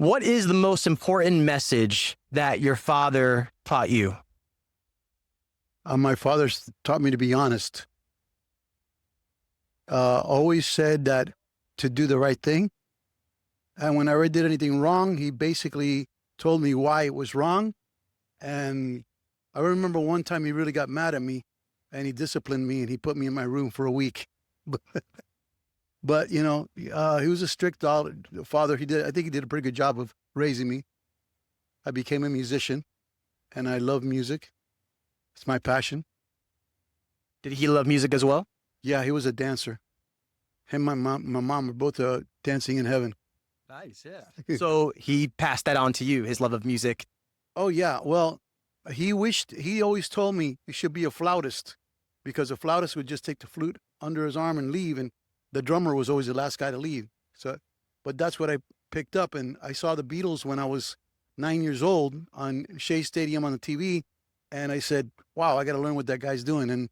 What is the most important message that your father taught you? My father's taught me to be honest. Always said that to do the right thing. And whenever I did anything wrong, he basically told me why it was wrong. And I remember one time he really got mad at me and he disciplined me and he put me in my room for a week. But he was a strict father. I think he did a pretty good job of raising me. I became a musician and I love music. It's my passion. Did he love music as well? Yeah, he was a dancer. Him and my mom are both dancing in heaven. Nice, yeah. So he passed that on to you, his love of music. Oh yeah. Well, he always told me he should be a flautist because a flautist would just take the flute under his arm and leave, and the drummer was always the last guy to leave. So, but that's what I picked up, and I saw the Beatles when I was 9 years old on Shea Stadium on the TV, and I said, "Wow, I got to learn what that guy's doing." And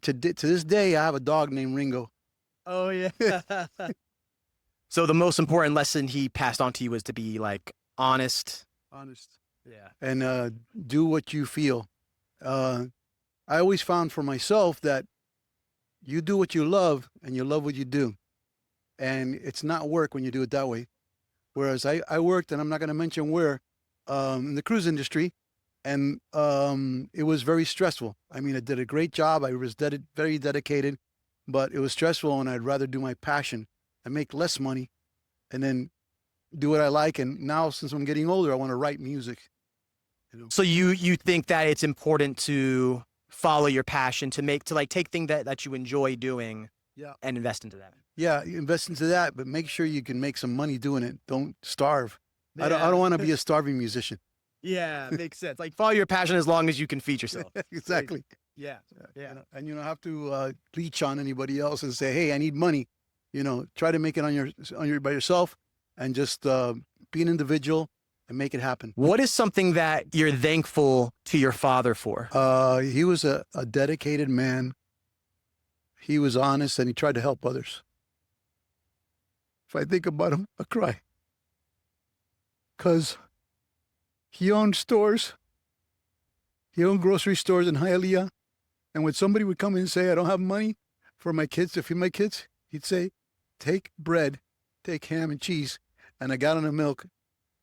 to this day, I have a dog named Ringo. Oh, yeah. So the most important lesson he passed on to you was to be like honest. Honest. Yeah. And do what you feel. I always found for myself that you do what you love and you love what you do. And it's not work when you do it that way. Whereas I worked, and I'm not going to mention where, in the cruise industry, and it was very stressful. I mean, I did a great job. I was very dedicated, but it was stressful, and I'd rather do my passion and make less money and then do what I like. And now, since I'm getting older, I want to write music. So you think that it's important to follow your passion, to take things that you enjoy doing, Yeah, and invest into that. yeah, you invest into that, but make sure you can make some money doing it. Don't starve. I don't want to be a starving musician. Yeah, makes sense. Like follow your passion as long as you can feed yourself. Exactly. Yeah. Yeah. And you don't have to leech on anybody else and say, "Hey, I need money." Try to make it by yourself, and just be an individual and make it happen. What is something that you're thankful to your father for? He was a dedicated man. He was honest, and he tried to help others. If I think about him, I cry. Because he owned stores. He owned grocery stores in Hialeah. And when somebody would come in and say, "I don't have money for my kids, to feed my kids," he'd say, "Take bread, take ham and cheese, and a gallon of milk,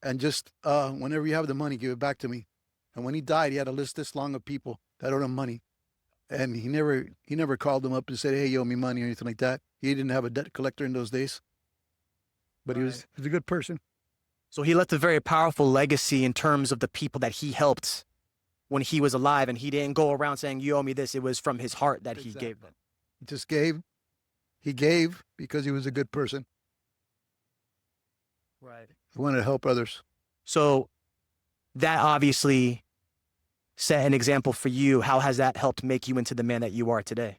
and just whenever you have the money, give it back to me." And when he died, he had a list this long of people that owed him money. And he never called them up and said, "Hey, you owe me money," or anything like that. He didn't have a debt collector in those days. But he was a good person. So he left a very powerful legacy in terms of the people that he helped when he was alive, and he didn't go around saying, "You owe me this." It was from his heart that he gave them. He just gave. He gave because he was a good person. Right. He wanted to help others. So that obviously set an example for you. How has that helped make you into the man that you are today?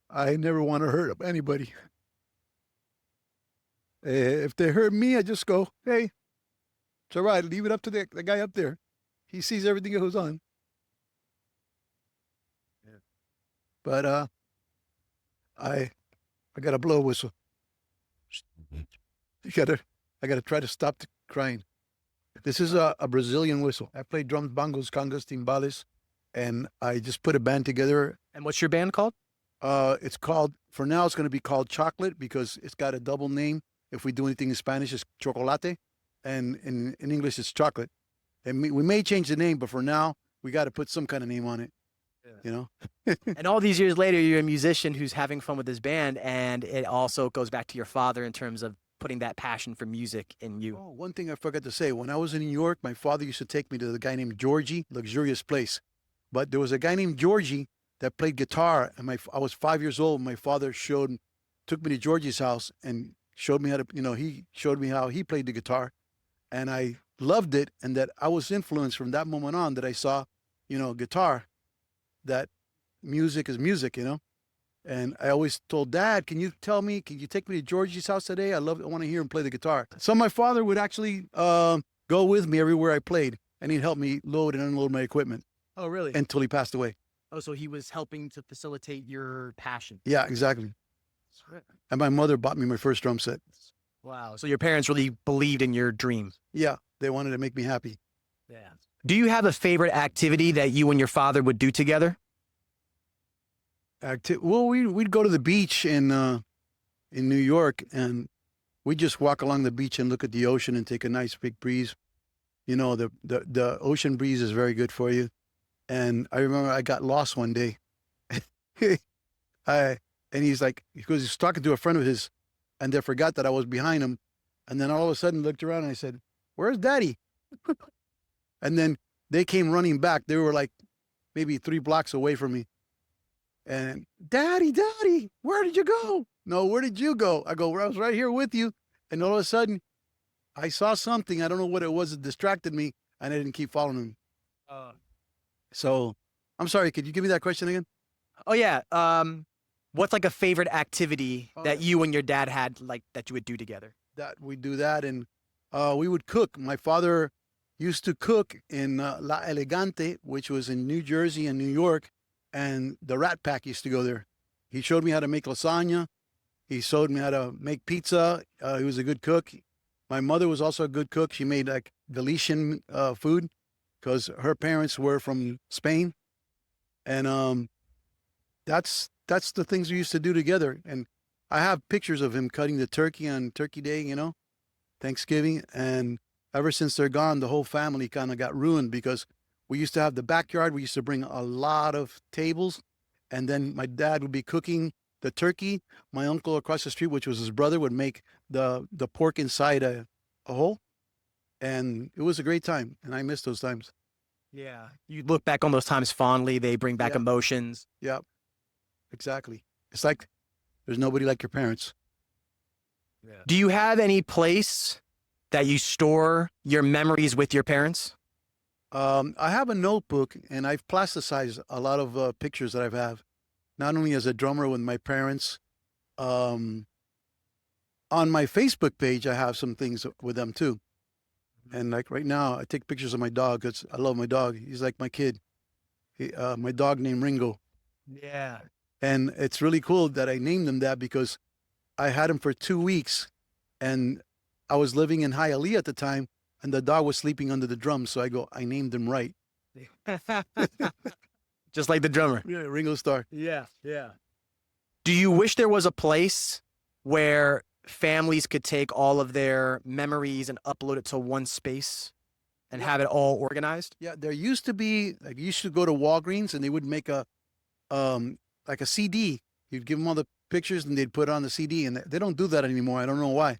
I never want to hurt anybody. If they hurt me, I just go, "Hey, it's all right. Leave it up to the guy up there. He sees everything that goes on." Yeah. But I got to blow a whistle. I gotta try to stop the crying. This is a Brazilian whistle. I play drums, bongos, congas, timbales, and I just put a band together. And what's your band called? It's called, for now, it's going to be called Chocolate because it's got a double name. If we do anything in Spanish, it's Chocolate, and in English, it's Chocolate. And we may change the name, but for now, we got to put some kind of name on it. Yeah. And all these years later, you're a musician who's having fun with his band, and it also goes back to your father in terms of putting that passion for music in you. Oh, one thing I forgot to say. When I was in New York, my father used to take me to the guy named Georgie, luxurious place. But there was a guy named Georgie that played guitar, and I was 5 years old. My father took me to Georgie's house and showed me how to, he showed me how he played the guitar, and I loved it. And that I was influenced from that moment on that I saw, guitar, that music is music, And I always told Dad, can you take me to Georgie's house today? I want to hear him play the guitar. So my father would actually go with me everywhere I played, and he'd help me load and unload my equipment. Oh, really? Until he passed away. Oh, so he was helping to facilitate your passion. Yeah, exactly. And my mother bought me my first drum set. Wow. So your parents really believed in your dreams. Yeah, they wanted to make me happy. Yeah. Do you have a favorite activity that you and your father would do together? Well, we'd go to the beach in New York, and we just walk along the beach and look at the ocean and take a nice big breeze. You know, the ocean breeze is very good for you. And I remember I got lost one day. And he's like, because he's talking to a friend of his, and they forgot that I was behind him. And then all of a sudden looked around and I said, "Where's Daddy?" And then they came running back. They were like maybe 3 blocks away from me. And Daddy, Daddy, where did you go? No, where did you go? I go, "Well, I was right here with you." And all of a sudden I saw something. I don't know what it was that distracted me, and I didn't keep following him. So I'm sorry. Could you give me that question again? Oh yeah. What's like a favorite activity Oh, that yeah. you and your dad had like that you would do together? That we do that, and we would cook. My father used to cook in La Elegante, which was in New Jersey and New York, and the Rat Pack used to go there. He showed me how to make lasagna. He showed me how to make pizza. He was a good cook. My mother was also a good cook. She made like Galician food because her parents were from Spain, and that's the things we used to do together. And I have pictures of him cutting the turkey on Turkey Day, you know, Thanksgiving. And ever since they're gone, the whole family kind of got ruined because we used to have the backyard. We used to bring a lot of tables, and then my dad would be cooking the turkey. My uncle across the street, which was his brother, would make the pork inside a hole, and it was a great time. And I miss those times. Yeah. You look back on those times fondly. They bring back Yeah. emotions. Yeah, exactly. It's like there's nobody like your parents. Do you have any place that you store your memories with your parents? I have a notebook, and I've plasticized a lot of pictures that I've have, not only as a drummer with my parents. Um, on my Facebook page, I have some things with them too. And like right now, I take pictures of my dog because I love my dog. He's like my kid. My dog named Ringo, Yeah. and it's really cool that I named him that because I had him for 2 weeks, and I was living in Hialeah at the time, and the dog was sleeping under the drums. So I named him right. Just like the drummer. Yeah, Ringo Starr. Yeah. Yeah. Do you wish there was a place where families could take all of their memories and upload it to one space and have it all organized? Yeah, there used to be like you used to go to Walgreens and they would make a like a CD. You'd give them all the pictures and they'd put it on the CD, and they don't do that anymore. I don't know why.